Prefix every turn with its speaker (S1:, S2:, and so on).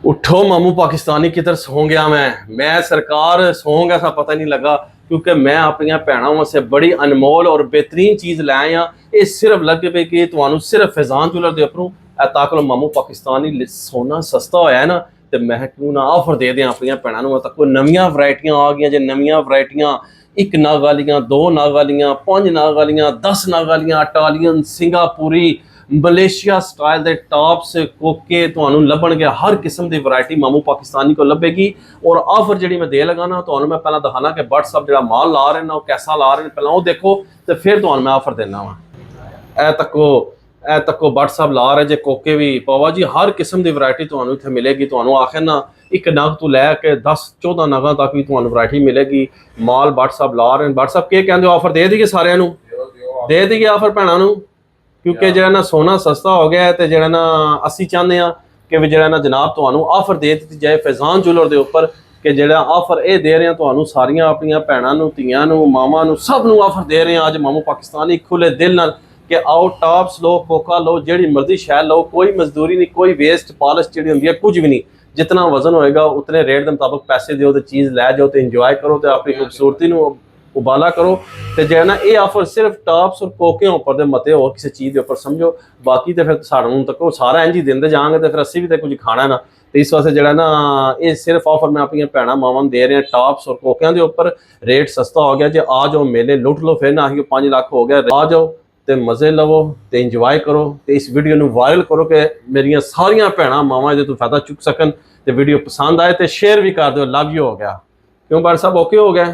S1: उठो मामू पाकिस्तानी किधर सो गया मैं सरकार सो गया सा पता नहीं लगा क्योंकि मैं अपन भैनों वास्ते बड़ी अनमोल और बेहतरीन चीज़ लाए हाँ। ये सिर्फ लगे पे कि तुहानू सिर्फ फैजान ज्वेलर के उपरों ताकलो मामू पाकिस्तानी सोना सस्ता होया है ना, तो मैं क्यों ना ऑफर दे दें अपन भैनों तक। नवियां वरायटियां आ गई जे, नवियां वरायटियां, एक नाग वालियां, दो नाग वालियां, 5 नाग वालियां, 10 नाग वालियां, इटालियन, सिंगापुरी, मलेशिया स्टाइल के टॉप्स कोके तुहानू लभणगे। हर किस्म की वैरायटी मामू पाकिस्तानी को लभेगी। और ऑफर जी मैं दे लगा ना, तुहानू मैं पहला दिखाना कि व्हाट्सअप जो माल ला रहे हैं कैसा ला रहे हैं, पहला वो देखो तो फिर तुहानू मैं ऑफर देना वा। ए तको व्हाट्सअप ला रहे जे कोके भी पावा जी, हर किस्म की वैरायटी तुहानू इत्थे मिलेगी। तुहानू आखिर ना एक नग तो लैके 10-14 नगां तक भी तुहानू वैरायटी मिलेगी। माल व्हाट्सअप ला रहे हैं। व्हाट्सअप के कहते ऑफर दे दीए सारिਆਂ ਨੂੰ, दे दीए ऑफर भैनों ਨੂੰ, क्योंकि जो ना सोना सस्ता हो गया है, तो जो ना असी चाहते हैं कि भी जो ना जनाब तुहानू ऑफर दे दी जाए फैजान ज्वेलर के उपर, कि जो ऑफर ये दे रहे हैं तुहानू सारिया अपन भैनों धियां मावां सब नू ऑफर दे रहे हैं अज मामू पाकिस्तानी खुले दिल नाल कि आओ टॉप्स लो, कोका लो, जी मर्जी शै लो, कोई मजदूरी नहीं, कोई वेस्ट पॉलिश जी होंगी है कुछ भी नहीं। जितना वजन होएगा उतने रेट के मुताबिक पैसे दो तो चीज़ लै जाओ, तो इंजॉय करो, तो अपनी खूबसूरती उबाला करो। तो जो है ना ये ऑफर सिर्फ टॉप्स और कोके उपर दे मते हो किसी चीज़ के उपर समझो, बाकी तो फिर सानू तक सारा इंज ही देंदे जाएंगे, तो फिर असी भी तो कुछ खाना ना। तो इस वास्ते जो ना ये सिर्फ ऑफर मैं अपन भैनों मावां दे रहे हैं टॉप्स और कोकियां के उपर। रेट सस्ता हो गया जो, आ जाओ मेले लुट लो, फिर ना 5 लाख हो गया, आ जाओ तो मज़े लवो, तो इंजॉय करो, तो इस वीडियो को वायरल करो कि मेरिया सारिया भैनों मावां जो तो फायदा चुक सकन। तो वीडियो पसंद आए तो शेयर भी कर दो। लव यू हो गया क्यों बार साहब, ओके हो गया।